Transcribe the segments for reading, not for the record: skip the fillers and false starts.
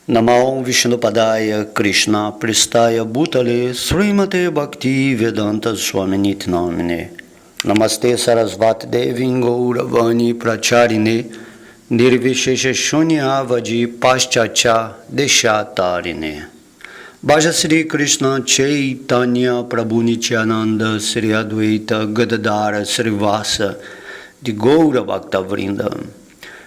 Namo Vishnupadaya Krishna Pristaya Bhutale Srimate Bhakti Vedanta Swaminiti Namine Namaste Sarasvati Devi Gauravani Pracharine Nirvishesha Shunyavadi Paschatya Deshatarine Bhaja Sri Krishna Chaitanya Prabhu Nityananda Sri Advaita Gadadara Srivasa de Gaura Bhakta Vrinda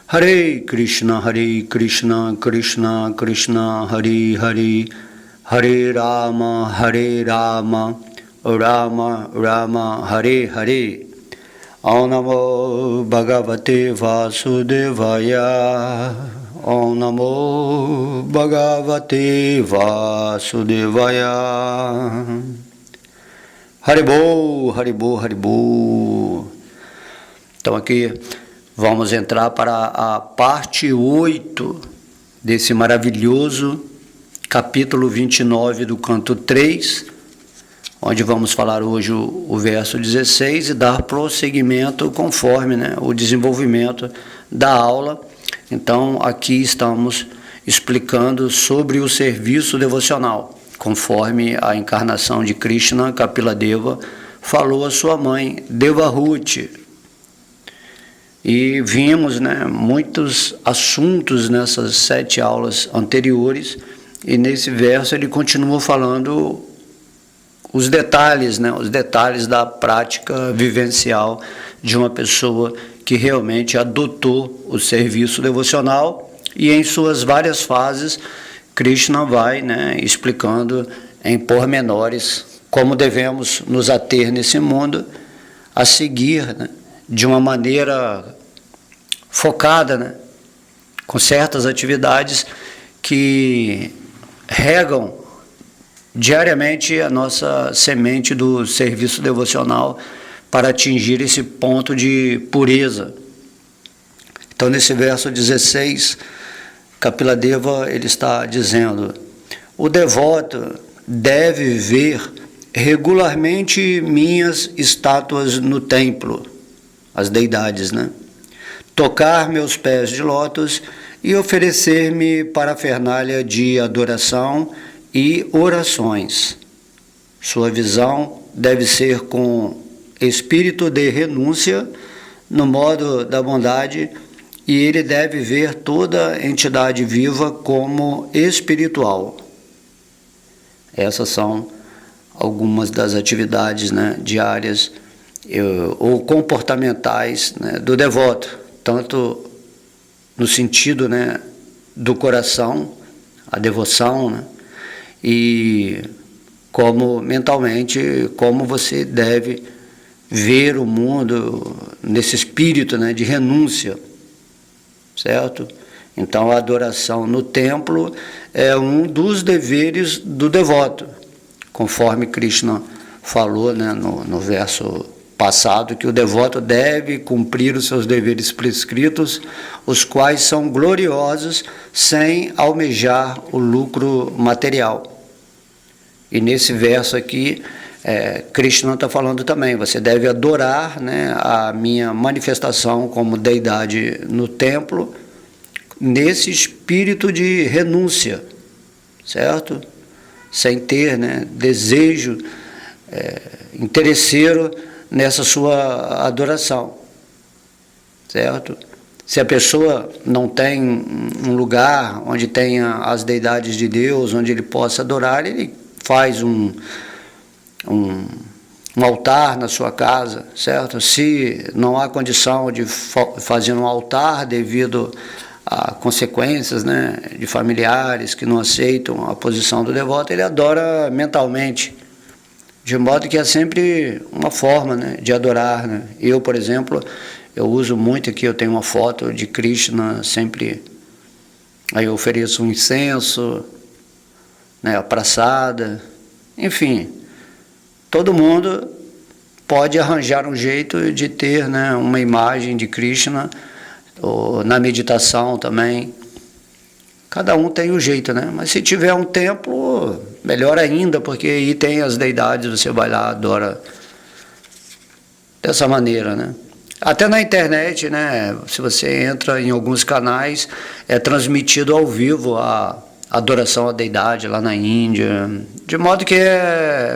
Hare Krishna, Krishna Krishna, Hare Hare, Hare Rama, Rama Rama, Hare Hare. Om Namo Bhagavate Vasudevaya. Om Namo Bhagavate Vasudevaya. Haribo, Haribo, Haribo. Então aqui vamos entrar para a parte 8 desse maravilhoso capítulo 29 do canto 3, onde vamos falar hoje o verso 16 e dar prosseguimento conforme o desenvolvimento da aula. Então, aqui estamos explicando sobre o serviço devocional, conforme a encarnação de Krishna, Kapiladeva, falou a sua mãe, Devahuti. E vimos muitos assuntos nessas 7 aulas anteriores, e nesse verso ele continua falando os detalhes da prática vivencial de uma pessoa que realmente adotou o serviço devocional, e em suas várias fases Krishna vai explicando em pormenores como devemos nos ater nesse mundo, a seguir de uma maneira focada, com certas atividades que regam diariamente a nossa semente do serviço devocional para atingir esse ponto de pureza. Então, nesse verso 16, Kapiladeva ele está dizendo: o devoto deve ver regularmente minhas estátuas no templo, as deidades, tocar meus pés de lótus e oferecer-me parafernália de adoração e orações. Sua visão deve ser com espírito de renúncia no modo da bondade, e ele deve ver toda entidade viva como espiritual. Essas são algumas das atividades diárias ou comportamentais do devoto, tanto no sentido do coração, a devoção, e como mentalmente, como você deve ver o mundo nesse espírito de renúncia, certo? Então a adoração no templo é um dos deveres do devoto, conforme Krishna falou no verso passado, que o devoto deve cumprir os seus deveres prescritos, os quais são gloriosos, sem almejar o lucro material. E nesse verso aqui, Krishna está falando também, você deve adorar a minha manifestação como deidade no templo, nesse espírito de renúncia, certo? Sem ter desejo interesseiro nessa sua adoração, certo? Se a pessoa não tem um lugar onde tenha as deidades de Deus, onde ele possa adorar, ele faz um altar na sua casa, certo? Se não há condição de fazer um altar devido a consequências de familiares que não aceitam a posição do devoto, ele adora mentalmente, de modo que é sempre uma forma de adorar. Eu, por exemplo, eu uso muito aqui, eu tenho uma foto de Krishna sempre, aí eu ofereço um incenso, a praçada, enfim, todo mundo pode arranjar um jeito de ter uma imagem de Krishna, ou na meditação também. Cada um tem um jeito, mas se tiver um templo, melhor ainda, porque aí tem as deidades, você vai lá, adora dessa maneira, Até na internet, se você entra em alguns canais, é transmitido ao vivo a adoração à deidade lá na Índia, de modo que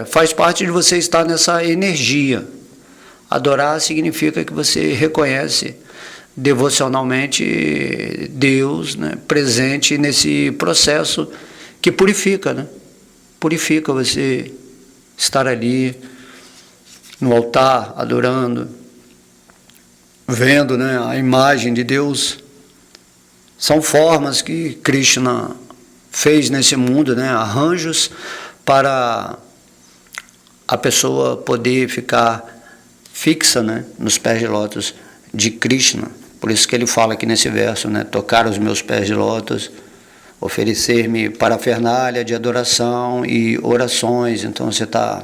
faz parte de você estar nessa energia. Adorar significa que você reconhece devocionalmente Deus, né, presente nesse processo que purifica, né? Purifica você estar ali no altar, adorando, vendo, né, a imagem de Deus. São formas que Krishna fez nesse mundo, né, arranjos para a pessoa poder ficar fixa, né, nos pés de lótus de Krishna. Por isso que ele fala aqui nesse verso, né, tocar os meus pés de lótus, oferecer-me parafernália de adoração e orações. Então você está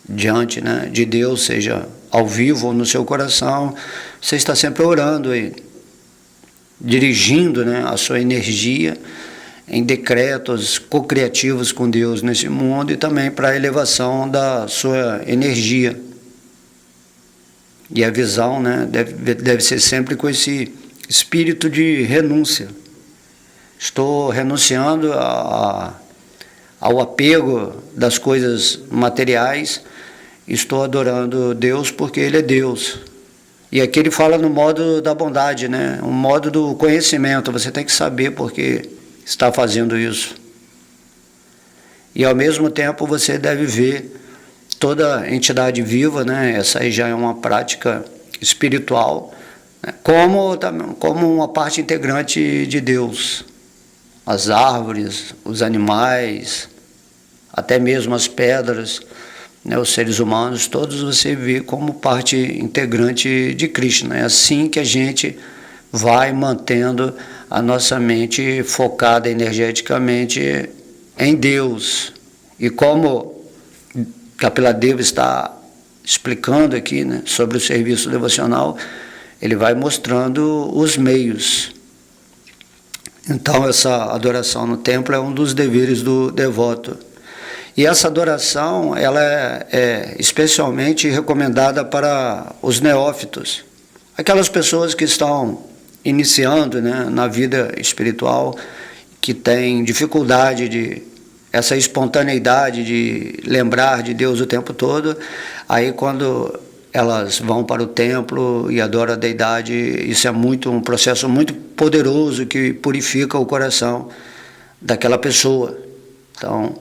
diante, né, de Deus, seja ao vivo ou no seu coração, você está sempre orando e dirigindo, né, a sua energia em decretos co-criativos com Deus nesse mundo, e também para a elevação da sua energia. E a visão, né, deve ser sempre com esse espírito de renúncia. Estou renunciando ao apego das coisas materiais, estou adorando Deus porque Ele é Deus. E aqui ele fala no modo da bondade, né? Um modo do conhecimento. Você tem que saber por que está fazendo isso. E ao mesmo tempo você deve ver toda entidade viva, né? Essa aí já é uma prática espiritual, né? Como uma parte integrante de Deus. As árvores, os animais, até mesmo as pedras, né, os seres humanos, todos você vê como parte integrante de Krishna. É assim que a gente vai mantendo a nossa mente focada energeticamente em Deus. E como Kapila Deva está explicando aqui, né, sobre o serviço devocional, ele vai mostrando os meios. Então essa adoração no templo é um dos deveres do devoto. E essa adoração, ela é especialmente recomendada para os neófitos, aquelas pessoas que estão iniciando, né, na vida espiritual, que têm dificuldade de essa espontaneidade de lembrar de Deus o tempo todo. Aí quando elas vão para o templo e adoram a deidade, isso é um processo muito poderoso que purifica o coração daquela pessoa. Então,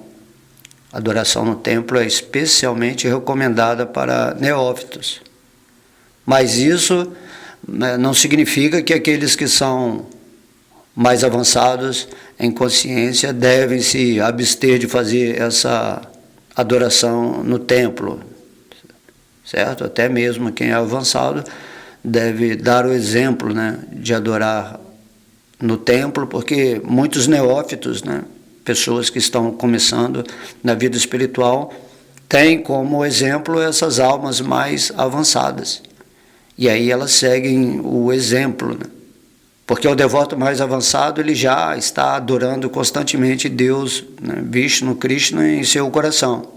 a adoração no templo é especialmente recomendada para neófitos. Mas isso, né, não significa que aqueles que são mais avançados em consciência devem se abster de fazer essa adoração no templo, certo? Até mesmo quem é avançado deve dar o exemplo, né, de adorar no templo, porque muitos neófitos, né, pessoas que estão começando na vida espiritual, têm como exemplo essas almas mais avançadas. E aí elas seguem o exemplo, né? Porque o devoto mais avançado, ele já está adorando constantemente Deus, né, Vishnu, Krishna, em seu coração.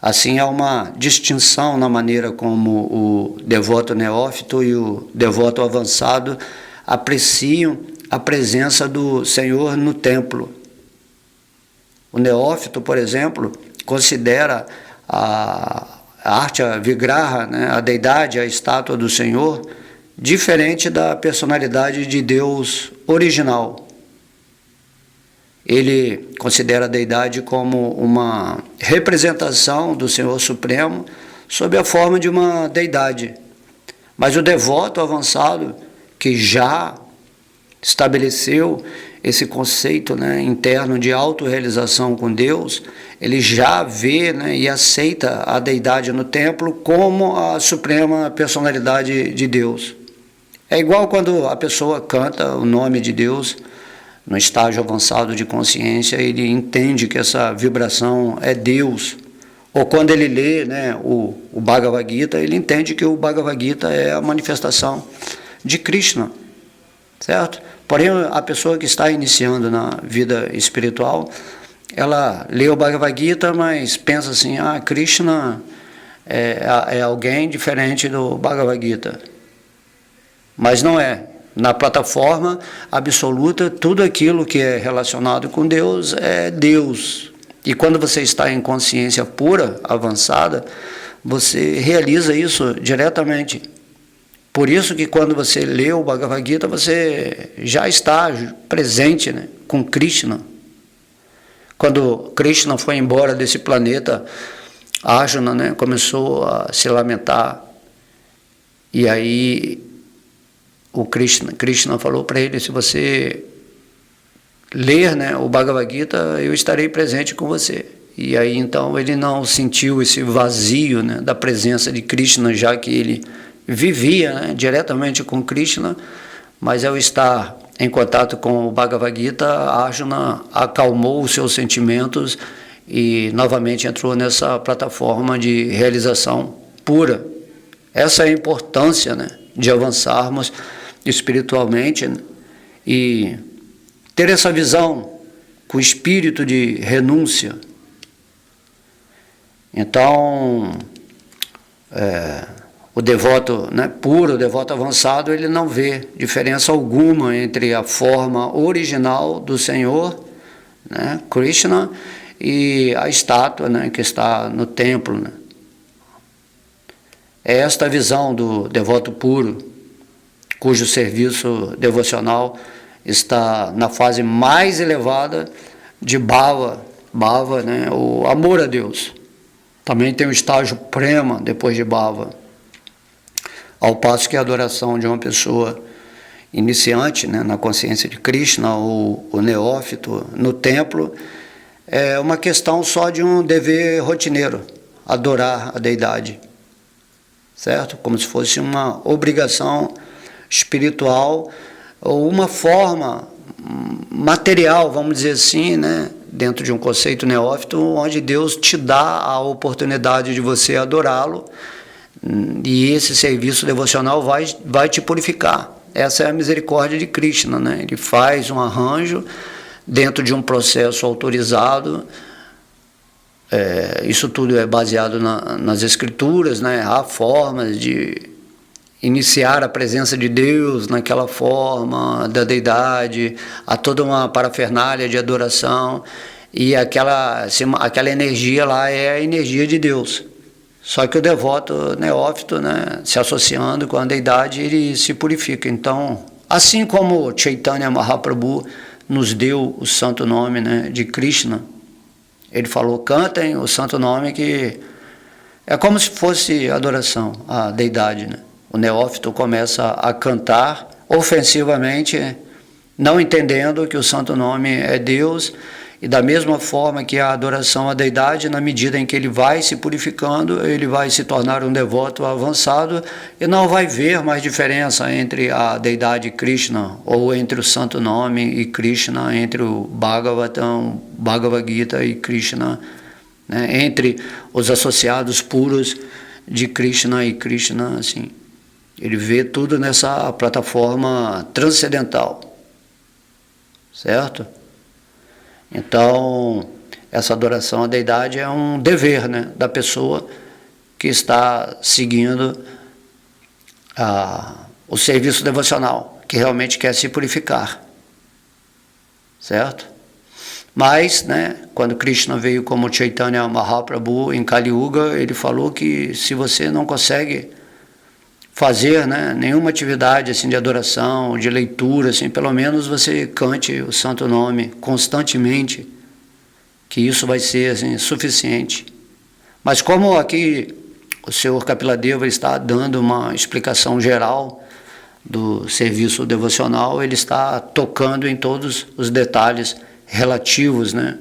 Assim, há uma distinção na maneira como o devoto neófito e o devoto avançado apreciam a presença do Senhor no templo. O neófito, por exemplo, considera a Artya Vigraha, né, a deidade, a estátua do Senhor, diferente da personalidade de Deus original. Ele considera a deidade como uma representação do Senhor Supremo sob a forma de uma deidade. Mas o devoto avançado, que já estabeleceu esse conceito, né, interno de autorrealização com Deus, ele já vê, né, e aceita a deidade no templo como a suprema personalidade de Deus. É igual quando a pessoa canta o nome de Deus no estágio avançado de consciência, ele entende que essa vibração é Deus. Ou quando ele lê, né, o Bhagavad Gita, ele entende que o Bhagavad Gita é a manifestação de Krishna, certo? Porém, a pessoa que está iniciando na vida espiritual, ela lê o Bhagavad Gita, mas pensa assim, Krishna é alguém diferente do Bhagavad Gita. Mas não é. Na plataforma absoluta, tudo aquilo que é relacionado com Deus é Deus. E quando você está em consciência pura, avançada, você realiza isso diretamente. Por isso que quando você lê o Bhagavad Gita, você já está presente, né, com Krishna. Quando Krishna foi embora desse planeta, Arjuna, né, começou a se lamentar. E aí o Krishna falou para ele: se você ler, né, o Bhagavad Gita, eu estarei presente com você. E aí então ele não sentiu esse vazio, né, da presença de Krishna, já que ele vivia, né, diretamente com Krishna, mas ao estar em contato com o Bhagavad Gita, Arjuna acalmou os seus sentimentos e novamente entrou nessa plataforma de realização pura. Essa é a importância, né, de avançarmos espiritualmente, né, e ter essa visão com espírito de renúncia. Então, o devoto, né, puro, o devoto avançado, ele não vê diferença alguma entre a forma original do Senhor, né, Krishna, e a estátua, né, que está no templo, né. É esta visão do devoto puro, cujo serviço devocional está na fase mais elevada de bhava, né, o amor a Deus. Também tem o estágio prema depois de bhava. Ao passo que a adoração de uma pessoa iniciante, né, na consciência de Krishna, ou o neófito no templo, é uma questão só de um dever rotineiro, adorar a deidade, certo? Como se fosse uma obrigação espiritual ou uma forma material, vamos dizer assim, né, dentro de um conceito neófito, onde Deus te dá a oportunidade de você adorá-lo, e esse serviço devocional vai te purificar. Essa é a misericórdia de Krishna, né? Ele faz um arranjo dentro de um processo autorizado. Isso tudo é baseado nas escrituras, né? Há formas de iniciar a presença de Deus naquela forma, da deidade, há toda uma parafernália de adoração, e aquela energia lá é a energia de Deus. Só que o devoto neófito, né, se associando com a deidade, ele se purifica. Então, assim como Chaitanya Mahaprabhu nos deu o santo nome, né, de Krishna, ele falou: cantem o santo nome, que é como se fosse adoração à deidade, né? O neófito começa a cantar ofensivamente, não entendendo que o santo nome é Deus, e da mesma forma que a adoração à deidade, na medida em que ele vai se purificando, ele vai se tornar um devoto avançado e não vai ver mais diferença entre a deidade Krishna, ou entre o santo nome e Krishna, entre o Bhagavatam, Bhagavad Gita e Krishna, né? Entre os associados puros de Krishna e Krishna, assim. Ele vê tudo nessa plataforma transcendental, certo? Então, essa adoração à deidade é um dever, né, da pessoa que está seguindo o serviço devocional, que realmente quer se purificar, certo? Mas, né, quando Krishna veio como Chaitanya Mahaprabhu em Kali Yuga, ele falou que se você não consegue fazer, né, nenhuma atividade assim de adoração, de leitura, assim, pelo menos você cante o santo nome constantemente, que isso vai ser assim suficiente. Mas como aqui o senhor Kapiladeva está dando uma explicação geral do serviço devocional, ele está tocando em todos os detalhes relativos, né,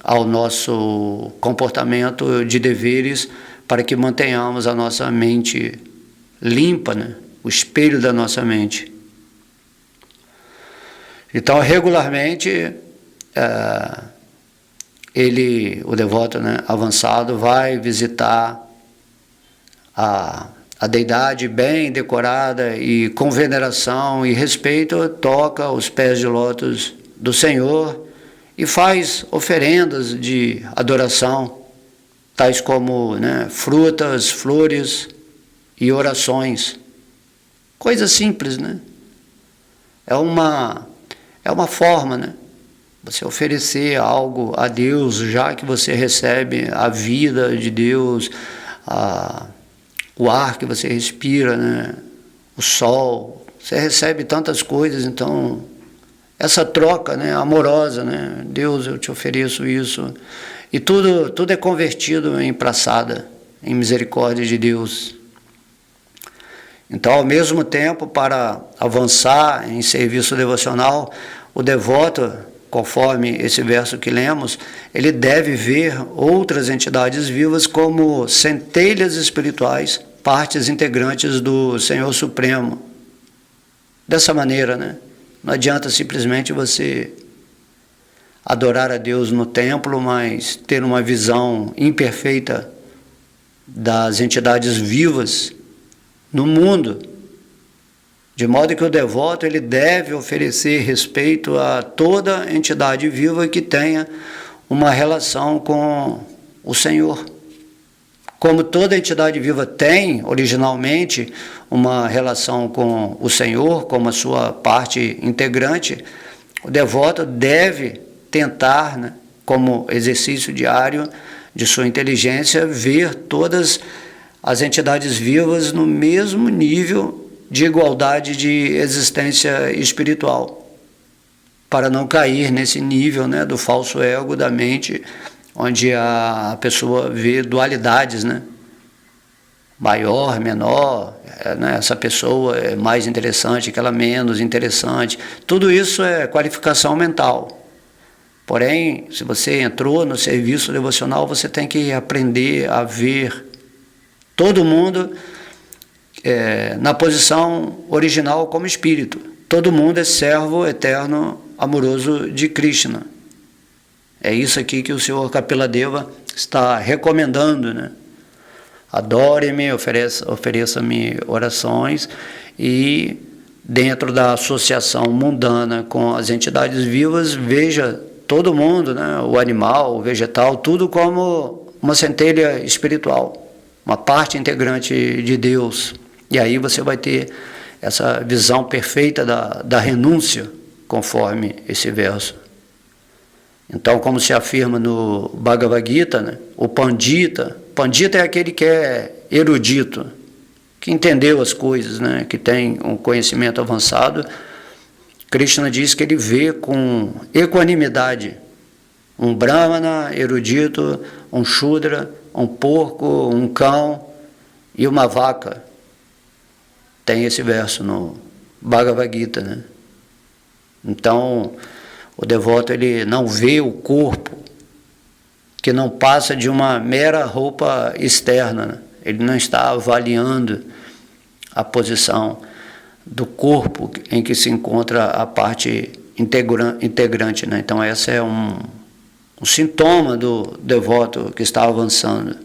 ao nosso comportamento de deveres, para que mantenhamos a nossa mente limpa, né? O espelho da nossa mente. Então, regularmente, o devoto, né, avançado, vai visitar a deidade bem decorada e com veneração e respeito, toca os pés de lótus do Senhor e faz oferendas de adoração, tais como, né, frutas, flores e orações. Coisas simples, né? É uma forma, né? Você oferecer algo a Deus, já que você recebe a vida de Deus, o ar que você respira, né? O sol, você recebe tantas coisas, então essa troca, né, amorosa, né? Deus, eu te ofereço isso, e tudo é convertido em praçada, em misericórdia de Deus. Então, ao mesmo tempo, para avançar em serviço devocional, o devoto, conforme esse verso que lemos, ele deve ver outras entidades vivas como centelhas espirituais, partes integrantes do Senhor Supremo. Dessa maneira, né? Não adianta simplesmente você adorar a Deus no templo, mas ter uma visão imperfeita das entidades vivas no mundo, de modo que o devoto ele deve oferecer respeito a toda entidade viva que tenha uma relação com o Senhor. Como toda entidade viva tem, originalmente, uma relação com o Senhor, como a sua parte integrante, o devoto deve tentar, né, como exercício diário de sua inteligência, ver todas as entidades vivas no mesmo nível de igualdade de existência espiritual, para não cair nesse nível, né, do falso ego da mente, onde a pessoa vê dualidades, né? Maior, menor, né? Essa pessoa é mais interessante, aquela menos interessante. Tudo isso é qualificação mental. Porém, se você entrou no serviço devocional, você tem que aprender a ver todo mundo na posição original como espírito. Todo mundo é servo eterno, amoroso de Krishna. É isso aqui que o Senhor Kapila Deva está recomendando, né? Adore-me, ofereça-me orações, e dentro da associação mundana com as entidades vivas, veja todo mundo, né? O animal, o vegetal, tudo como uma centelha espiritual, uma parte integrante de Deus. E aí você vai ter essa visão perfeita da renúncia, conforme esse verso. Então, como se afirma no Bhagavad Gita, né, o Pandita é aquele que é erudito, que entendeu as coisas, né, que tem um conhecimento avançado. Krishna diz que ele vê com equanimidade um Brahmana erudito, um Shudra, um porco, um cão e uma vaca. Tem esse verso no Bhagavad Gita, né? Então, o devoto ele não vê o corpo, que não passa de uma mera roupa externa, né? Ele não está avaliando a posição do corpo em que se encontra a parte integrante, né? Então, esse é um sintoma do devoto que está avançando,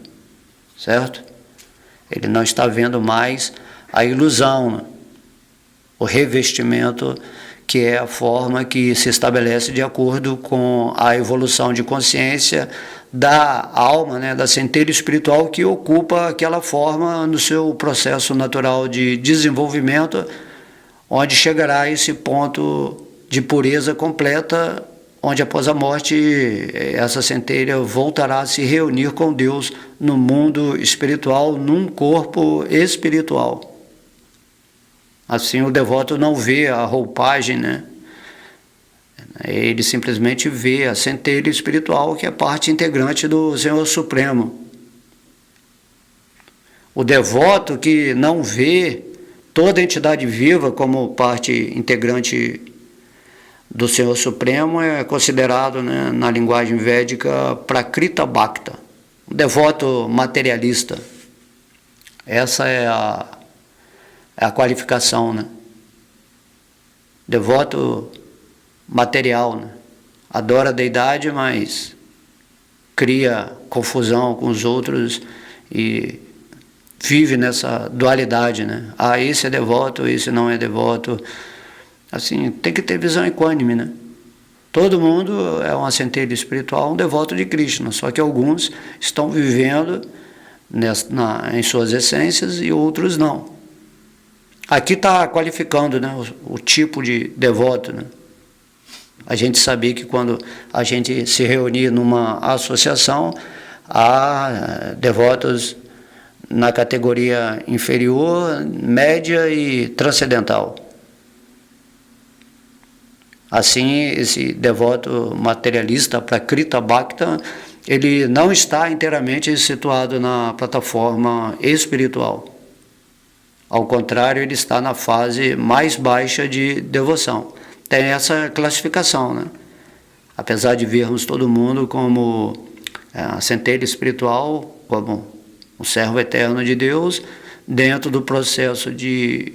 certo? Ele não está vendo mais a ilusão, né? O revestimento, que é a forma que se estabelece de acordo com a evolução de consciência da alma, né, da centelha espiritual que ocupa aquela forma no seu processo natural de desenvolvimento, onde chegará a esse ponto de pureza completa, onde após a morte essa centelha voltará a se reunir com Deus no mundo espiritual, num corpo espiritual. Assim, o devoto não vê a roupagem, né? Ele simplesmente vê a centelha espiritual, que é parte integrante do Senhor Supremo. O devoto que não vê toda entidade viva como parte integrante do Senhor Supremo é considerado, né, na linguagem védica, Prakrita Bhakta, um devoto materialista. Essa é a qualificação, né? Devoto material, né? Adora a deidade, mas cria confusão com os outros e vive nessa dualidade, né? Ah, esse é devoto, esse não é devoto. Assim, tem que ter visão equânime, né? Todo mundo é uma centelha espiritual, um devoto de Krishna, só que alguns estão vivendo em suas essências e outros não. Aqui está qualificando, né, o tipo de devoto, né? A gente sabia que quando a gente se reunia numa associação, há devotos na categoria inferior, média e transcendental. Assim, esse devoto materialista, Prakrita Bhakta, ele não está inteiramente situado na plataforma espiritual. Ao contrário, ele está na fase mais baixa de devoção. Tem essa classificação, né? Apesar de vermos todo mundo como a centelha espiritual, como o servo eterno de Deus, dentro do processo de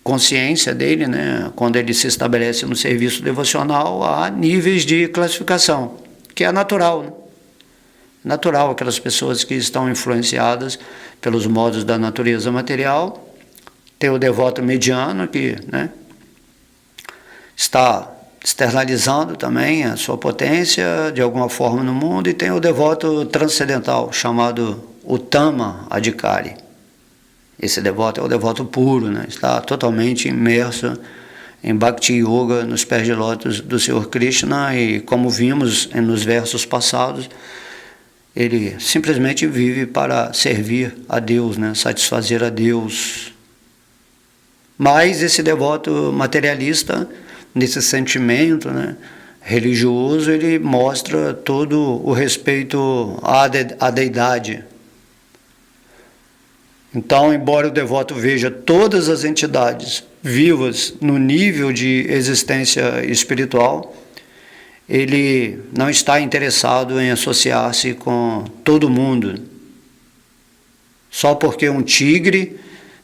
consciência dele, né? Quando ele se estabelece no serviço devocional, há níveis de classificação, que é natural, né? Natural, aquelas pessoas que estão influenciadas pelos modos da natureza material. Tem o devoto mediano, que, né, está externalizando também a sua potência de alguma forma no mundo, e tem o devoto transcendental, chamado Uttama Adhikari. Esse devoto é o devoto puro, né? Está totalmente imerso em Bhakti Yoga, nos pés de lótus do Senhor Krishna, e como vimos nos versos passados, ele simplesmente vive para servir a Deus, né? Satisfazer a Deus. Mas esse devoto materialista, nesse sentimento, né, religioso, ele mostra todo o respeito à deidade. Então, embora o devoto veja todas as entidades vivas no nível de existência espiritual, ele não está interessado em associar-se com todo mundo. Só porque um tigre,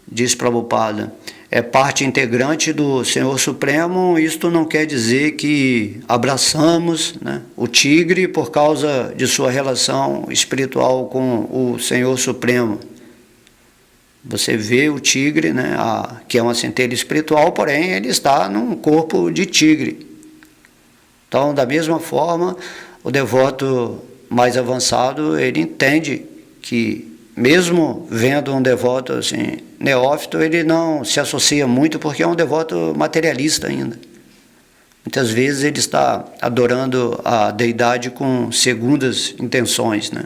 diz Prabhupada, é parte integrante do Senhor Supremo, isto não quer dizer que abraçamos, né, o tigre por causa de sua relação espiritual com o Senhor Supremo. Você vê o tigre, né, que é uma centelha espiritual, porém ele está num corpo de tigre. Então, da mesma forma, o devoto mais avançado, ele entende que, mesmo vendo um devoto assim, neófito, ele não se associa muito, porque é um devoto materialista ainda. Muitas vezes ele está adorando a deidade com segundas intenções, né?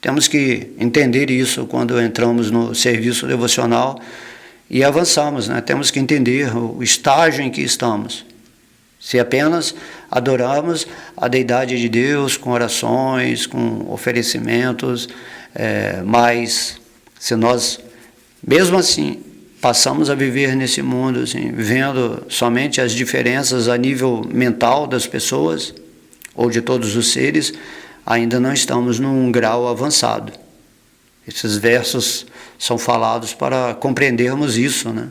Temos que entender isso quando entramos no serviço devocional e avançamos, né? Temos que entender o estágio em que estamos. Se apenas adoramos a deidade de Deus com orações, com oferecimentos, mas se nós, mesmo assim, passamos a viver nesse mundo, assim, vendo somente as diferenças a nível mental das pessoas, ou de todos os seres, ainda não estamos num grau avançado. Esses versos são falados para compreendermos isso, né?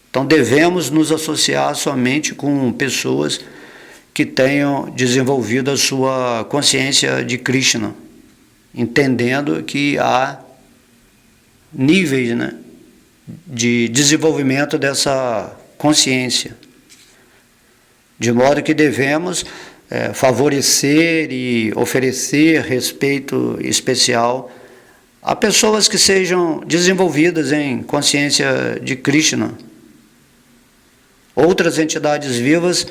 Então devemos nos associar somente com pessoas que tenham desenvolvido a sua consciência de Krishna, entendendo que há níveis, né, de desenvolvimento dessa consciência, de modo que devemos favorecer e oferecer respeito especial a pessoas que sejam desenvolvidas em consciência de Krishna. Outras entidades vivas,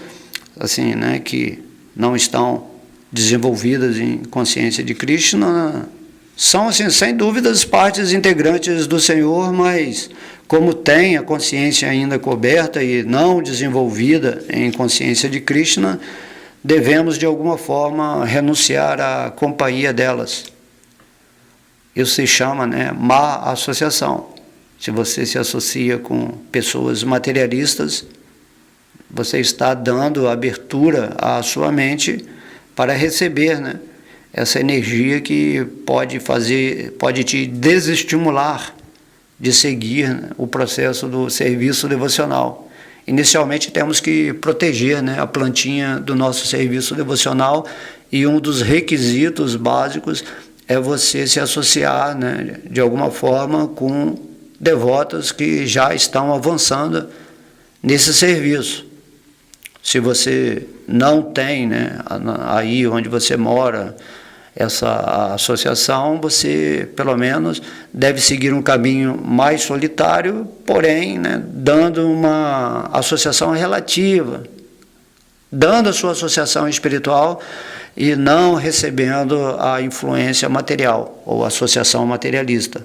assim, né, que não estão desenvolvidas em consciência de Krishna, são, assim, sem dúvidas, partes integrantes do Senhor, mas como tem a consciência ainda coberta e não desenvolvida em consciência de Krishna, devemos, de alguma forma, renunciar à companhia delas. Isso se chama, né, má associação. Se você se associa com pessoas materialistas, você está dando abertura à sua mente para receber, né, essa energia que pode te desestimular de seguir, né, o processo do serviço devocional. Inicialmente temos que proteger, né, a plantinha do nosso serviço devocional, e um dos requisitos básicos é você se associar, né, de alguma forma com devotos que já estão avançando nesse serviço. Se você não tem, né, aí onde você mora, essa associação, você pelo menos deve seguir um caminho mais solitário, porém, né, dando uma associação relativa, dando a sua associação espiritual e não recebendo a influência material ou associação materialista.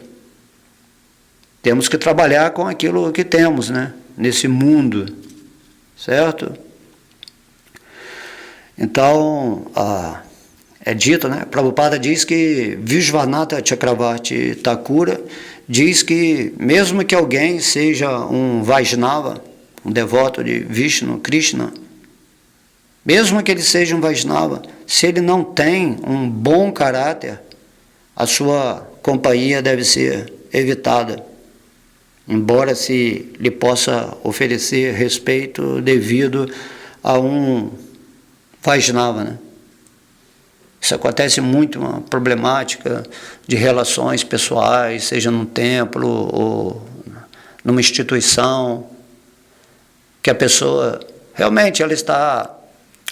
Temos que trabalhar com aquilo que temos, né, nesse mundo, certo? Então, é dito, né? Prabhupada diz que Vishvanatha Chakravarti Thakura diz que mesmo que alguém seja um Vaishnava, um devoto de Vishnu, Krishna, mesmo que ele seja um Vaishnava, se ele não tem um bom caráter, a sua companhia deve ser evitada, embora se lhe possa oferecer respeito devido a um Vaishnava, né? Isso acontece muito, uma problemática de relações pessoais, seja num templo ou numa instituição, que a pessoa realmente ela está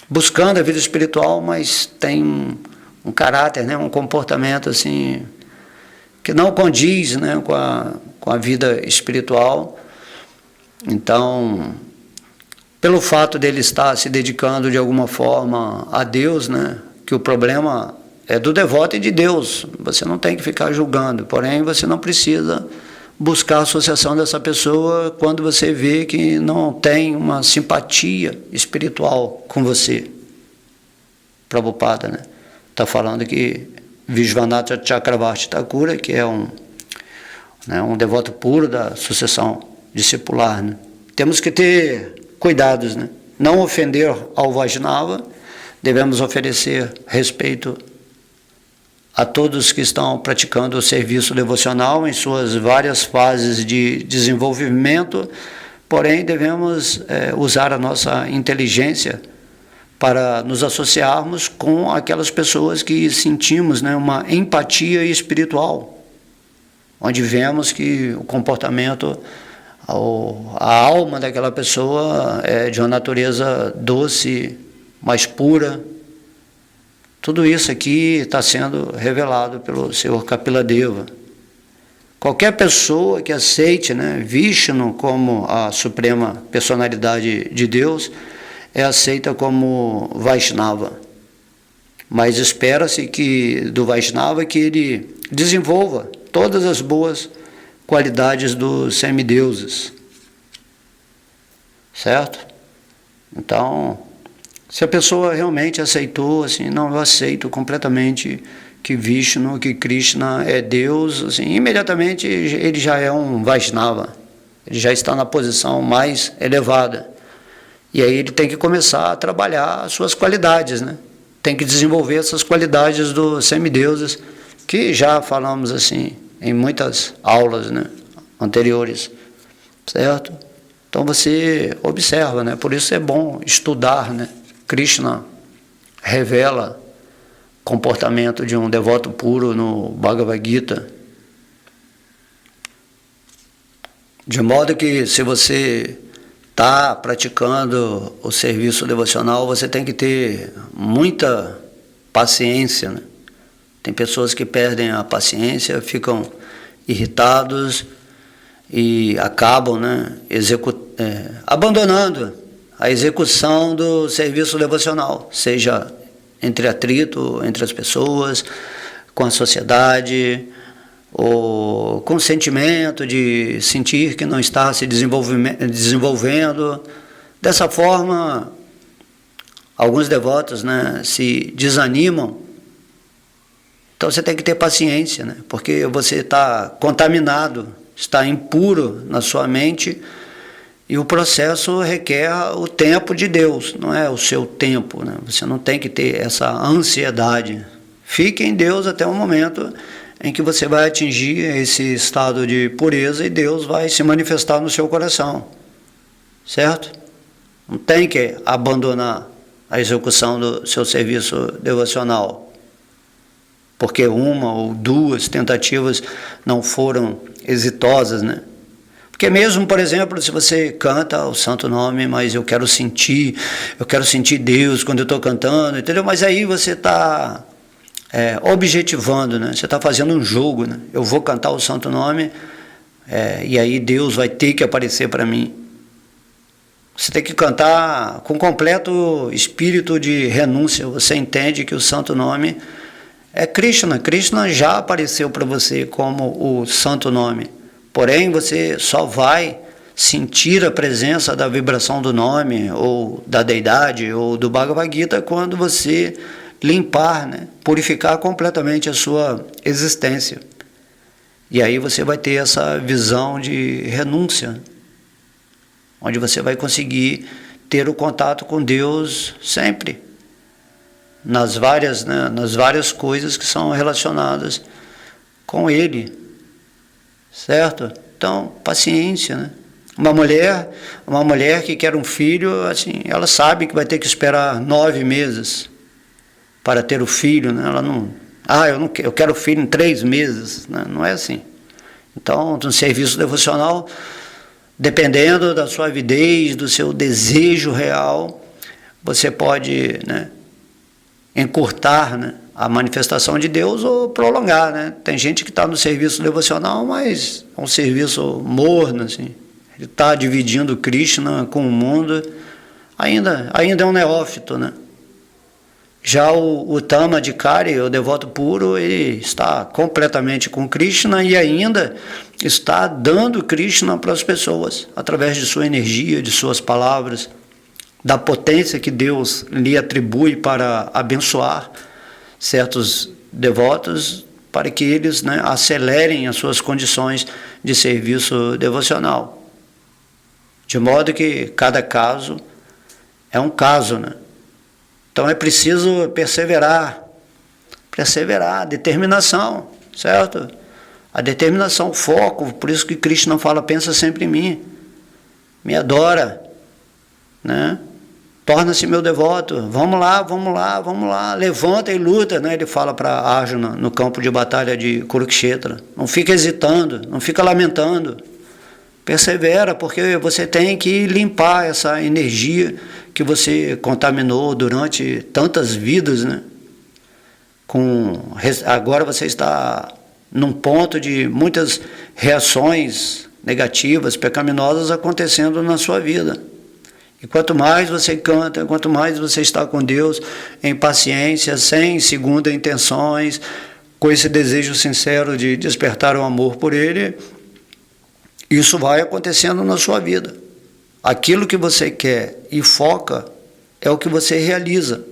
buscando a vida espiritual, mas tem um caráter, né, um comportamento assim que não condiz, né, com a vida espiritual. Então, pelo fato dele estar se dedicando de alguma forma a Deus, né, que o problema é do devoto e de Deus, você não tem que ficar julgando, porém você não precisa buscar a associação dessa pessoa quando você vê que não tem uma simpatia espiritual com você. Prabhupada, né, está falando que Vishvanatha Chakravarti Thakura, que é um devoto puro da sucessão discipular, né, temos que ter cuidados, né, não ofender ao Vaishnava. Devemos oferecer respeito a todos que estão praticando o serviço devocional em suas várias fases de desenvolvimento, porém devemos usar a nossa inteligência para nos associarmos com aquelas pessoas que sentimos, né, uma empatia espiritual, onde vemos que o comportamento, a alma daquela pessoa é de uma natureza doce, mais pura. Tudo isso aqui está sendo revelado pelo Senhor Kapila Deva. Qualquer pessoa que aceite, né, Vishnu como a suprema personalidade de Deus é aceita como Vaishnava. Mas espera-se que do Vaishnava que ele desenvolva todas as boas qualidades dos semideuses. Certo? Então, se a pessoa realmente aceitou, assim, não, eu aceito completamente que Vishnu, que Krishna é Deus, assim, imediatamente ele já é um Vaishnava, ele já está na posição mais elevada. E aí ele tem que começar a trabalhar as suas qualidades, né? Tem que desenvolver essas qualidades dos semideuses, que já falamos assim em muitas aulas, né, anteriores, certo? Então você observa, né? Por isso é bom estudar, né? Krishna revela comportamento de um devoto puro no Bhagavad Gita. De modo que se você está praticando o serviço devocional, você tem que ter muita paciência, né? Tem pessoas que perdem a paciência, ficam irritados e acabam, né, abandonando a execução do serviço devocional, seja entre atrito, entre as pessoas, com a sociedade, ou com o sentimento de sentir que não está se desenvolvendo. Dessa forma, alguns devotos, né, se desanimam. Então você tem que ter paciência, né, porque você está contaminado, está impuro na sua mente, e o processo requer o tempo de Deus, não é o seu tempo, né? Você não tem que ter essa ansiedade. Fique em Deus até o momento em que você vai atingir esse estado de pureza e Deus vai se manifestar no seu coração, certo? Não tem que abandonar a execução do seu serviço devocional, porque uma ou duas tentativas não foram exitosas, né? Porque mesmo, por exemplo, se você canta o santo nome, mas eu quero sentir Deus quando eu estou cantando, entendeu? Mas aí você está objetivando, né? Você está fazendo um jogo, né? Eu vou cantar o santo nome, e aí Deus vai ter que aparecer para mim. Você tem que cantar com completo espírito de renúncia. Você entende que o santo nome é Krishna. Krishna já apareceu para você como o santo nome. Porém, você só vai sentir a presença da vibração do nome, ou da deidade, ou do Bhagavad Gita, quando você limpar, né? Purificar completamente a sua existência. E aí você vai ter essa visão de renúncia, onde você vai conseguir ter o contato com Deus sempre, nas várias coisas que são relacionadas com Ele, certo? Então, paciência, né? Uma mulher que quer um filho, assim, ela sabe que vai ter que esperar 9 meses para ter o filho, né? Ela não, eu quero o filho em 3 meses, né? Não é assim. Então, no serviço devocional, dependendo da sua avidez, do seu desejo real, você pode, né, encurtar, né, a manifestação de Deus ou prolongar, né? Tem gente que está no serviço devocional, mas é um serviço morno, assim. Ele está dividindo Krishna com o mundo, ainda é um neófito, né? Já o Tamadikari, o devoto puro, ele está completamente com Krishna e ainda está dando Krishna para as pessoas, através de sua energia, de suas palavras, da potência que Deus lhe atribui para abençoar certos devotos, para que eles, né, acelerem as suas condições de serviço devocional. De modo que cada caso é um caso, né? Então é preciso perseverar, determinação, certo? A determinação, o foco, por isso que Krishna fala, pensa sempre em mim, me adora, né? Torna-se meu devoto, vamos lá, levanta e luta, né? Ele fala para Arjuna no campo de batalha de Kurukshetra, não fica hesitando, não fica lamentando, persevera, porque você tem que limpar essa energia que você contaminou durante tantas vidas, né? Agora você está num ponto de muitas reações negativas, pecaminosas acontecendo na sua vida. E quanto mais você canta, quanto mais você está com Deus em paciência, sem segunda intenções, com esse desejo sincero de despertar o amor por Ele, isso vai acontecendo na sua vida. Aquilo que você quer e foca é o que você realiza.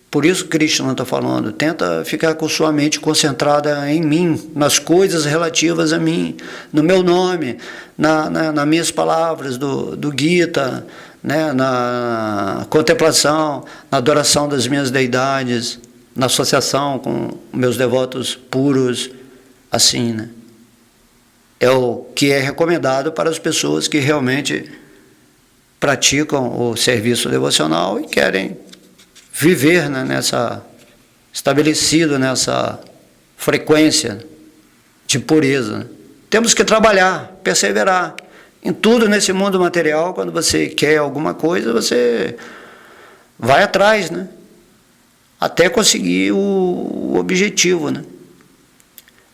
Por isso Krishna está falando, tenta ficar com sua mente concentrada em mim, nas coisas relativas a mim, no meu nome, nas minhas palavras do Gita, né, na contemplação, na adoração das minhas deidades, na associação com meus devotos puros, assim, né? É o que é recomendado para as pessoas que realmente praticam o serviço devocional e querem viver, né, estabelecido nessa frequência de pureza. Temos que trabalhar, perseverar. Em tudo nesse mundo material, quando você quer alguma coisa, você vai atrás, né? Até conseguir o objetivo, né?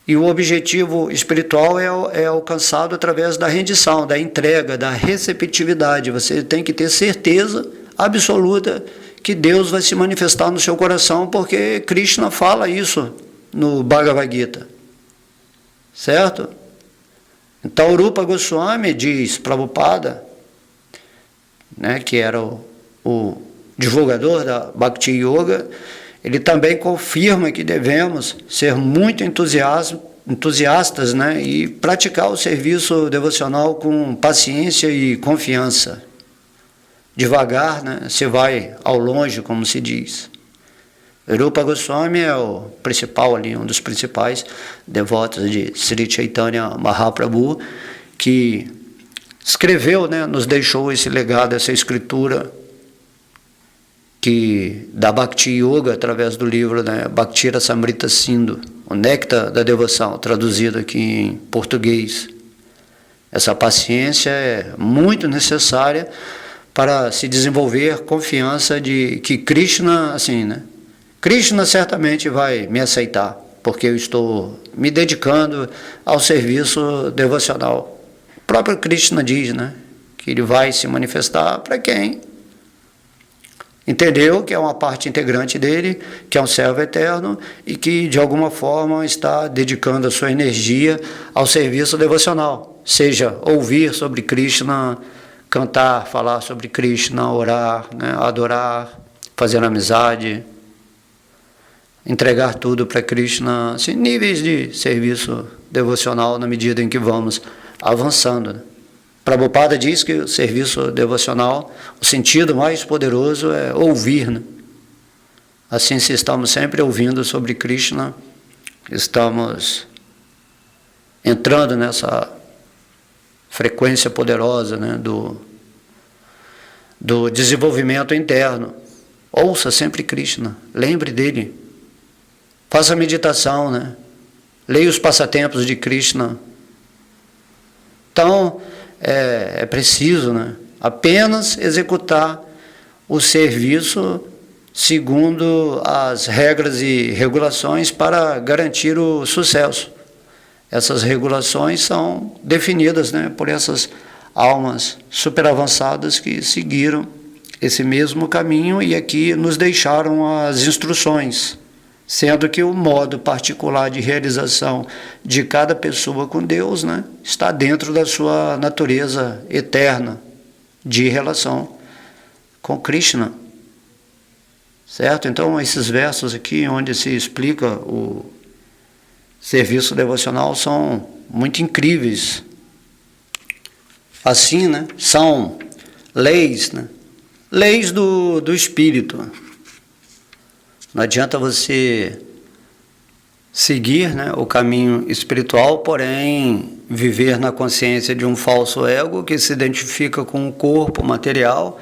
E o objetivo espiritual é alcançado através da rendição, da entrega, da receptividade. Você tem que ter certeza absoluta que Deus vai se manifestar no seu coração, porque Krishna fala isso no Bhagavad Gita. Certo? Então, Rupa Goswami diz, Prabhupada, né, que era o divulgador da Bhakti Yoga, ele também confirma que devemos ser muito entusiastas, né, e praticar o serviço devocional com paciência e confiança. Devagar, né, se vai ao longe, como se diz. Rupa Goswami é o principal ali, um dos principais devotos de Sri Chaitanya Mahaprabhu, que escreveu, né, nos deixou esse legado, essa escritura da Bhakti Yoga, através do livro, né, Bhakti Rasamrita Sindhu, o Néctar da Devoção, traduzido aqui em português. Essa paciência é muito necessária para se desenvolver confiança de que Krishna, assim, né, Krishna certamente vai me aceitar, porque eu estou me dedicando ao serviço devocional. O próprio Krishna diz, né, que ele vai se manifestar para quem entendeu que é uma parte integrante dele, que é um servo eterno e que de alguma forma está dedicando a sua energia ao serviço devocional, seja ouvir sobre Krishna, cantar, falar sobre Krishna, orar, né, adorar, fazer amizade, entregar tudo para Krishna, assim, níveis de serviço devocional na medida em que vamos avançando, né? Prabhupada diz que o serviço devocional, o sentido mais poderoso é ouvir, né? Assim, se estamos sempre ouvindo sobre Krishna, estamos entrando nessa frequência poderosa, né, do desenvolvimento interno. Ouça sempre Krishna, lembre dele, faça meditação, né? Leia os passatempos de Krishna. Então, é preciso, né, apenas executar o serviço segundo as regras e regulações para garantir o sucesso. Essas regulações são definidas, né, por essas almas super avançadas que seguiram esse mesmo caminho e aqui nos deixaram as instruções, sendo que o modo particular de realização de cada pessoa com Deus, né, está dentro da sua natureza eterna de relação com Krishna. Certo? Então, esses versos aqui, onde se explica o serviço devocional, são muito incríveis. Assim, né, são leis, né, leis do Espírito. Não adianta você seguir, né, o caminho espiritual, porém viver na consciência de um falso ego que se identifica com o corpo material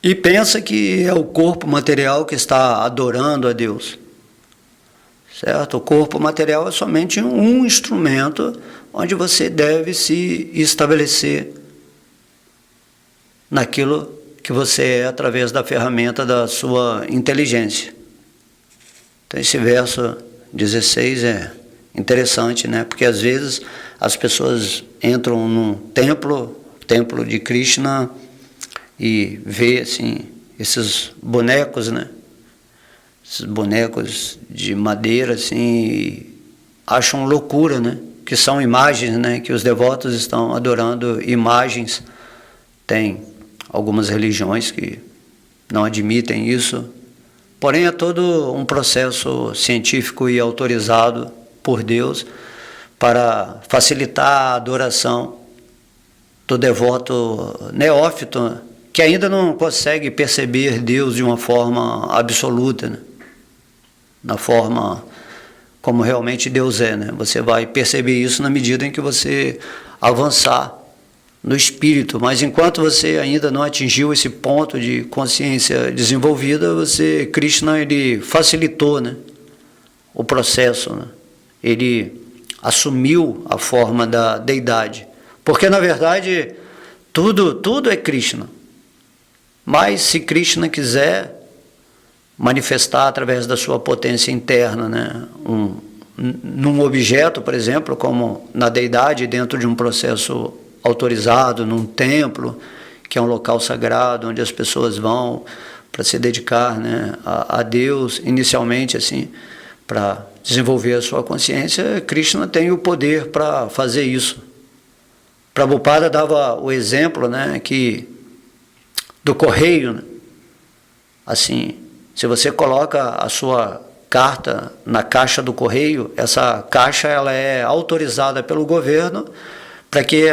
e pensa que é o corpo material que está adorando a Deus. Certo? O corpo material é somente um instrumento onde você deve se estabelecer naquilo que você é através da ferramenta da sua inteligência. Então, esse verso 16 é interessante, né? Porque às vezes as pessoas entram num templo de Krishna, e vê assim, esses bonecos, né? Esses bonecos de madeira, assim, e acham loucura, né? Que são imagens, né? Que os devotos estão adorando imagens. Tem algumas religiões que não admitem isso. Porém, é todo um processo científico e autorizado por Deus para facilitar a adoração do devoto neófito que ainda não consegue perceber Deus de uma forma absoluta, né? Na forma como realmente Deus é, né? Você vai perceber isso na medida em que você avançar no espírito, mas enquanto você ainda não atingiu esse ponto de consciência desenvolvida, Krishna, ele facilitou, né, o processo, né? Ele assumiu a forma da deidade, porque na verdade tudo é Krishna, mas se Krishna quiser manifestar através da sua potência interna, né, num objeto, por exemplo, como na deidade, dentro de um processo autorizado, num templo, que é um local sagrado, onde as pessoas vão para se dedicar, né, a Deus, inicialmente, assim, para desenvolver a sua consciência, Krishna tem o poder para fazer isso. Prabhupada dava o exemplo, né, do correio, né? Assim, se você coloca a sua carta na caixa do correio, essa caixa ela é autorizada pelo governo para que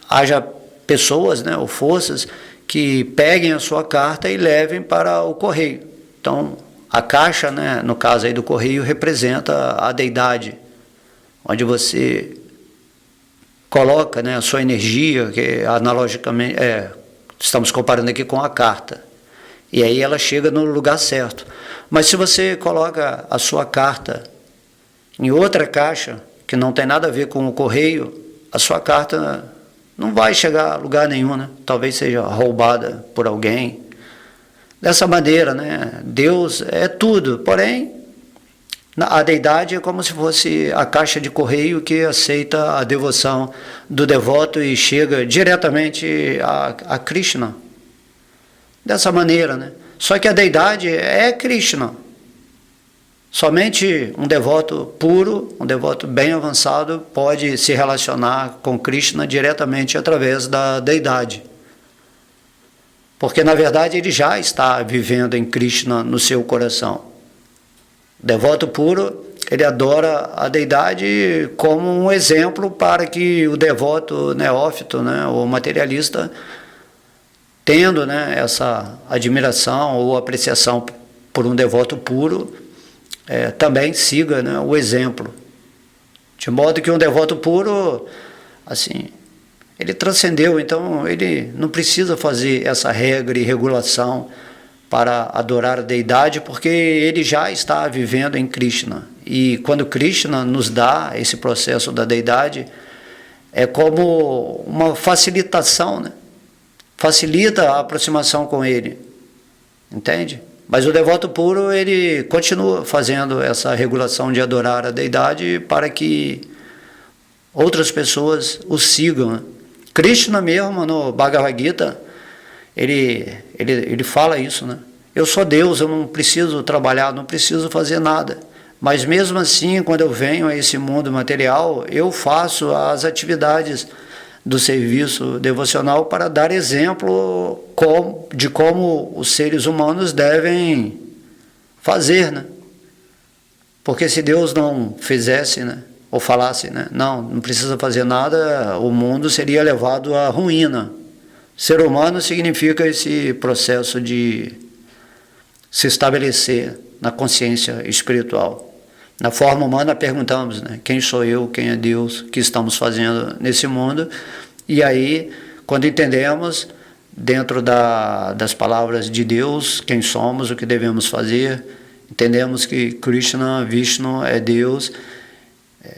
haja pessoas, né, ou forças que peguem a sua carta e levem para o correio. Então, a caixa, né, no caso aí do correio, representa a deidade, onde você coloca, né, a sua energia, que analogicamente, estamos comparando aqui com a carta, e aí ela chega no lugar certo. Mas se você coloca a sua carta em outra caixa, que não tem nada a ver com o correio, a sua carta não vai chegar a lugar nenhum, né? Talvez seja roubada por alguém, Dessa maneira, né? Deus é tudo, porém a deidade é como se fosse a caixa de correio que aceita a devoção do devoto e chega diretamente a Krishna. Dessa maneira, né? Só que a deidade é Krishna. Somente um devoto puro, um devoto bem avançado, pode se relacionar com Krishna diretamente através da deidade. Porque, na verdade, ele já está vivendo em Krishna no seu coração. O devoto puro, ele adora a deidade como um exemplo para que o devoto neófito, né, ou materialista, tendo, né, essa admiração ou apreciação por um devoto puro, também siga, né, o exemplo. De modo que um devoto puro, assim, ele transcendeu, então ele não precisa fazer essa regra e regulação para adorar a deidade, porque ele já está vivendo em Krishna. E quando Krishna nos dá esse processo da deidade, é como uma facilitação, né? Facilita a aproximação com ele, entende? Mas o devoto puro, ele continua fazendo essa regulação de adorar a deidade para que outras pessoas o sigam, né? Krishna mesmo, no Bhagavad Gita, ele fala isso, né? Eu sou Deus, eu não preciso trabalhar, não preciso fazer nada. Mas mesmo assim, quando eu venho a esse mundo material, eu faço as atividades do serviço devocional para dar exemplo de como os seres humanos devem fazer, né? Porque se Deus não fizesse, né, ou falasse, né, não precisa fazer nada, o mundo seria levado à ruína. Ser humano significa esse processo de se estabelecer na consciência espiritual. Na forma humana perguntamos, né, quem sou eu, quem é Deus, o que estamos fazendo nesse mundo? E aí, quando entendemos, dentro das palavras de Deus, quem somos, o que devemos fazer, entendemos que Krishna, Vishnu é Deus,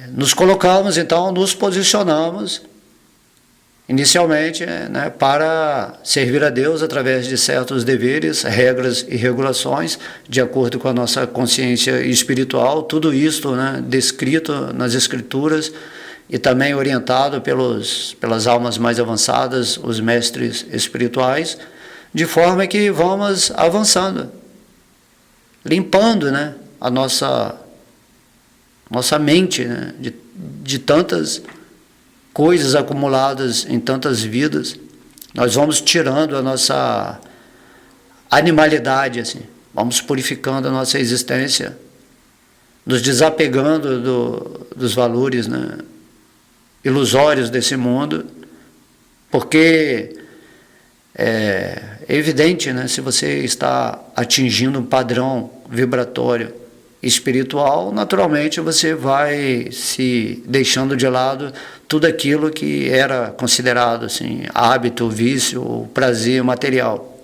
nos colocamos, então, nos posicionamos inicialmente, né, para servir a Deus através de certos deveres, regras e regulações, de acordo com a nossa consciência espiritual, tudo isto, né, descrito nas Escrituras e também orientado pelas almas mais avançadas, os mestres espirituais, de forma que vamos avançando, limpando, né, a nossa mente, né, de tantas coisas acumuladas em tantas vidas. Nós vamos tirando a nossa animalidade, assim, vamos purificando a nossa existência, nos desapegando dos valores, né, ilusórios desse mundo, porque é evidente, né, se você está atingindo um padrão vibratório espiritual, naturalmente você vai se deixando de lado tudo aquilo que era considerado assim, hábito, vício ou prazer material.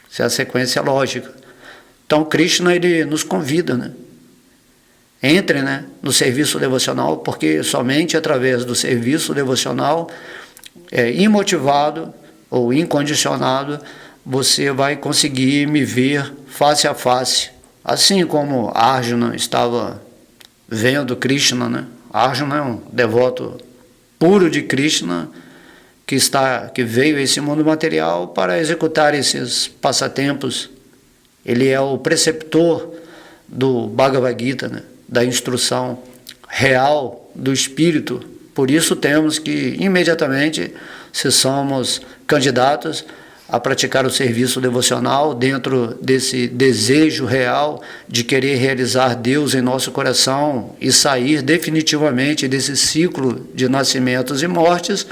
Essa é a sequência lógica. Então Krishna, ele nos convida, né? Entre, né, no serviço devocional, porque somente através do serviço devocional imotivado ou incondicionado você vai conseguir me ver face a face. Assim como Arjuna estava vendo Krishna, né? Arjuna é um devoto puro de Krishna que veio a esse mundo material para executar esses passatempos. Ele é o preceptor do Bhagavad Gita, né? Da instrução real do Espírito. Por isso temos que imediatamente, se somos candidatos a praticar o serviço devocional dentro desse desejo real de querer realizar Deus em nosso coração e sair definitivamente desse ciclo de nascimentos e mortes,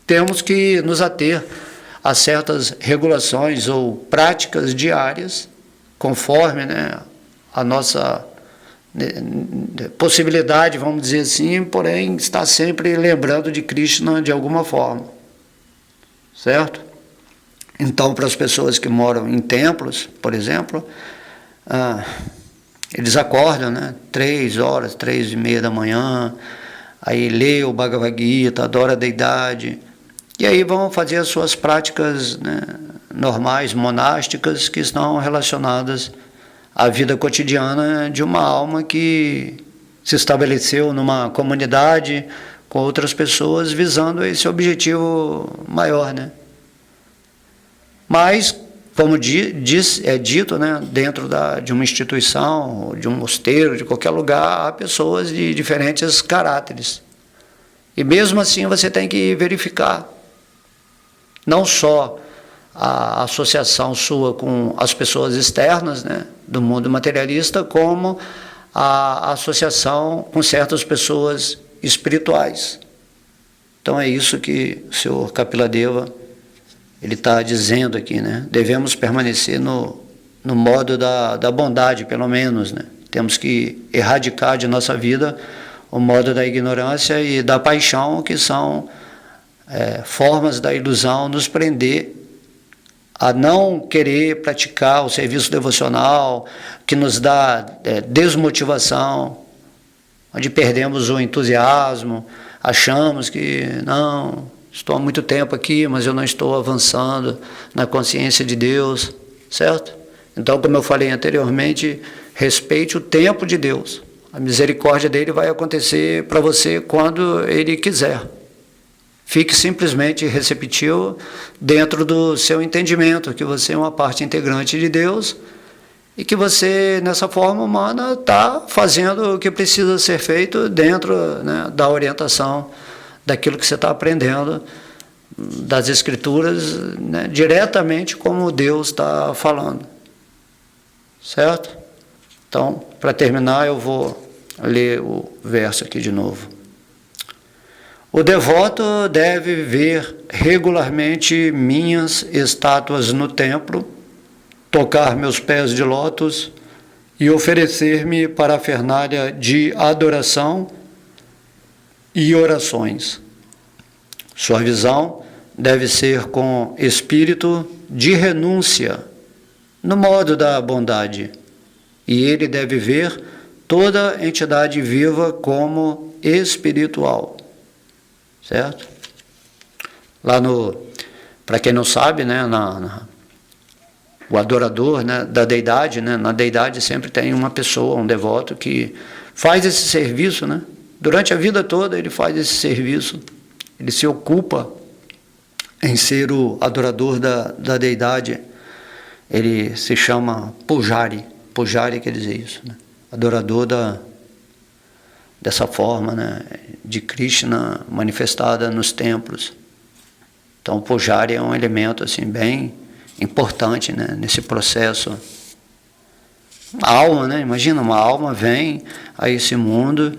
temos que nos ater a certas regulações ou práticas diárias, conforme, né, a nossa possibilidade, vamos dizer assim, porém está sempre lembrando de Krishna de alguma forma, certo? Então, para as pessoas que moram em templos, por exemplo, eles acordam, né, 3 horas, 3:30 da manhã, aí lê o Bhagavad Gita, adora a deidade, e aí vão fazer as suas práticas, né, normais, monásticas, que estão relacionadas à vida cotidiana de uma alma que se estabeleceu numa comunidade com outras pessoas visando esse objetivo maior, né? Mas, como é dito, né, dentro de uma instituição, de um mosteiro, de qualquer lugar, há pessoas de diferentes caráteres. E mesmo assim você tem que verificar não só a associação sua com as pessoas externas, né, do mundo materialista, como a associação com certas pessoas espirituais. Então é isso que o senhor Kapila Deva ele está dizendo aqui, né? Devemos permanecer no modo da bondade, pelo menos, né? Temos que erradicar de nossa vida o modo da ignorância e da paixão, que são formas da ilusão nos prender a não querer praticar o serviço devocional, que nos dá desmotivação, onde perdemos o entusiasmo, achamos que não, estou há muito tempo aqui, mas eu não estou avançando na consciência de Deus, certo? Então, como eu falei anteriormente, respeite o tempo de Deus. A misericórdia dele vai acontecer para você quando ele quiser. Fique simplesmente receptivo dentro do seu entendimento, que você é uma parte integrante de Deus e que você, nessa forma humana, está fazendo o que precisa ser feito dentro, né, da orientação daquilo que você está aprendendo das Escrituras, né, diretamente como Deus está falando. Certo? Então, para terminar, eu vou ler o verso aqui de novo. O devoto deve ver regularmente minhas estátuas no templo, tocar meus pés de lótus e oferecer-me parafernália de adoração e orações. Sua visão deve ser com espírito de renúncia, no modo da bondade, e ele deve ver toda entidade viva como espiritual. Certo? Lá para quem não sabe, né, o adorador, né, da deidade, né, na deidade sempre tem uma pessoa, um devoto que faz esse serviço, né? Durante a vida toda ele faz esse serviço, ele se ocupa em ser o adorador da deidade. Ele se chama Pujari. Pujari quer dizer isso, né? Adorador dessa forma, né, de Krishna manifestada nos templos. Então, o Pujari é um elemento assim, bem importante, né, nesse processo. A alma, né, imagina, uma alma vem a esse mundo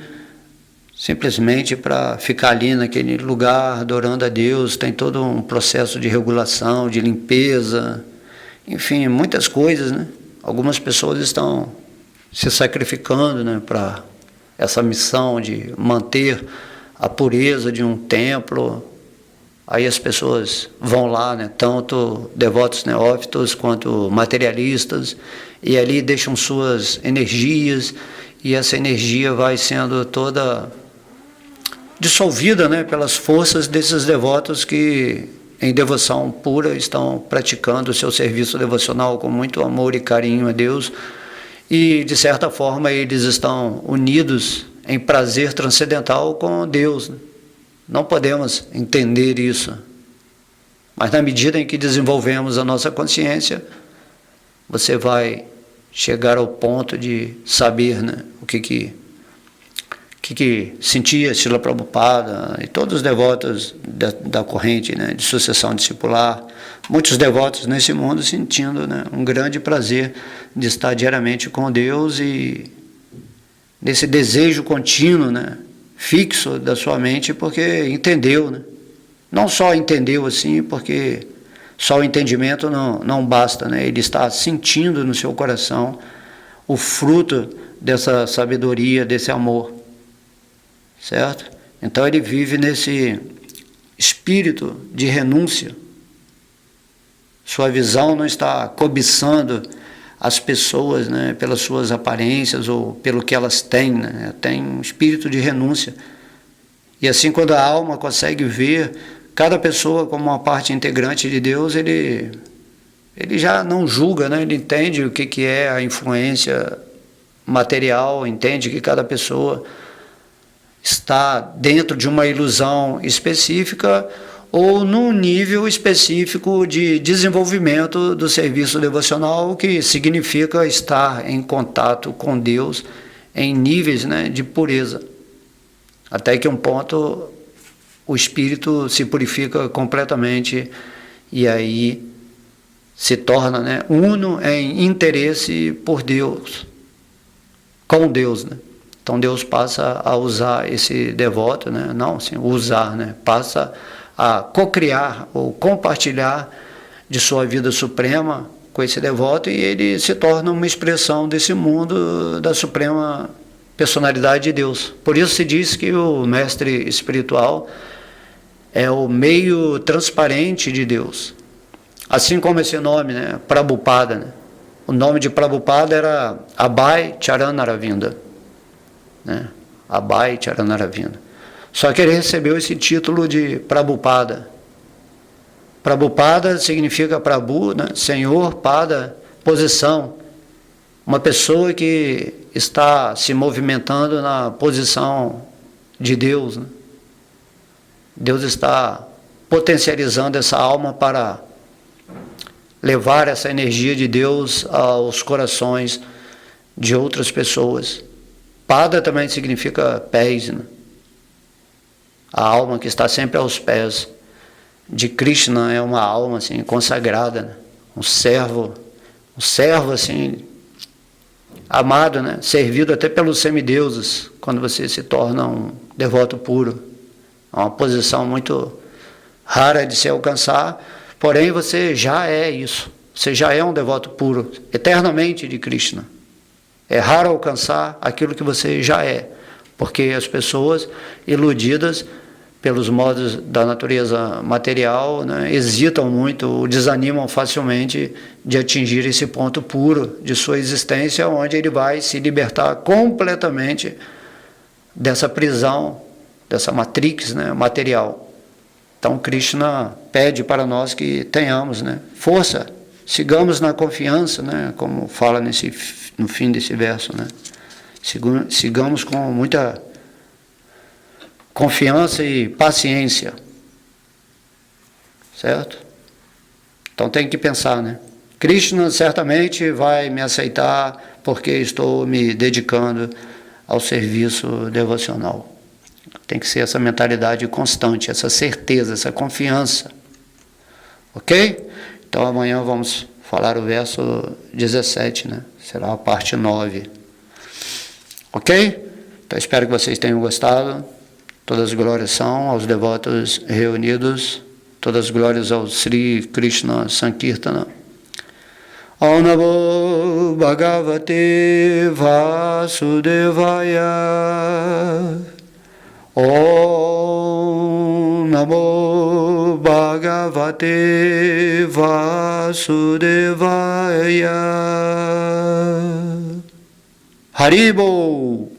simplesmente para ficar ali naquele lugar adorando a Deus, tem todo um processo de regulação, de limpeza, enfim, muitas coisas, né? Algumas pessoas estão se sacrificando, né, para essa missão de manter a pureza de um templo. Aí as pessoas vão lá, né, tanto devotos neófitos quanto materialistas, e ali deixam suas energias, e essa energia vai sendo toda dissolvida, né, pelas forças desses devotos que, em devoção pura, estão praticando o seu serviço devocional com muito amor e carinho a Deus. E, de certa forma, eles estão unidos em prazer transcendental com Deus. Não podemos entender isso. Mas, na medida em que desenvolvemos a nossa consciência, você vai chegar ao ponto de saber, né, o que sentia Srila Prabhupada e todos os devotos da corrente, né, de sucessão discipular. Muitos devotos nesse mundo sentindo, né, um grande prazer de estar diariamente com Deus e nesse desejo contínuo, né, fixo da sua mente, porque entendeu, né? Não só entendeu assim, porque só o entendimento não basta, né? Ele está sentindo no seu coração o fruto dessa sabedoria, desse amor, certo? Então ele vive nesse espírito de renúncia. Sua visão não está cobiçando as pessoas, né, pelas suas aparências ou pelo que elas têm, né? Tem um espírito de renúncia. E assim, quando a alma consegue ver cada pessoa como uma parte integrante de Deus, ele ele já não julga, né? Ele entende o que é a influência material, entende que cada pessoa está dentro de uma ilusão específica ou num nível específico de desenvolvimento do serviço devocional, que significa estar em contato com Deus em níveis, né, de pureza, até que um ponto o espírito se purifica completamente e aí se torna, né, uno em interesse por Deus, com Deus, né? Então Deus passa a usar esse devoto, né? Não, assim, usar, né? Passa a cocriar ou compartilhar de sua vida suprema com esse devoto, e ele se torna uma expressão desse mundo da suprema personalidade de Deus. Por isso se diz que o mestre espiritual é o meio transparente de Deus. Assim como esse nome, né, Prabhupada, né? O nome de Prabhupada era Abhay Charanaravinda, né? Abhay Charanaravinda. Só que ele recebeu esse título de Prabhupada. Prabhupada significa Prabhu, né? Senhor, Pada, posição. Uma pessoa que está se movimentando na posição de Deus, né? Deus está potencializando essa alma para levar essa energia de Deus aos corações de outras pessoas. Pada também significa pés, né? A alma que está sempre aos pés de Krishna é uma alma assim consagrada, né? um servo assim amado, né? Servido até pelos semideuses, quando você se torna um devoto puro. É uma posição muito rara de se alcançar, porém você já é isso. Você já é um devoto puro, eternamente de Krishna. É raro alcançar aquilo que você já é, porque as pessoas iludidas pelos modos da natureza material, né, hesitam muito ou desanimam facilmente de atingir esse ponto puro de sua existência, onde ele vai se libertar completamente dessa prisão, dessa matrix, né, material. Então Krishna pede para nós que tenhamos, né, força, sigamos na confiança, né, como fala no fim desse verso, né, sigamos com muita confiança e paciência, certo? Então tem que pensar, né? Krishna certamente vai me aceitar porque estou me dedicando ao serviço devocional. Tem que ser essa mentalidade constante, essa certeza, essa confiança. Ok? Então amanhã vamos falar o verso 17, né? Será a parte 9. Ok? Então espero que vocês tenham gostado. Todas as glórias são aos devotos reunidos, todas as glórias ao Sri Krishna Sankirtana. Om Namo Bhagavate Vasudevaya. Om Namo Bhagavate Vasudevaya. Haribol.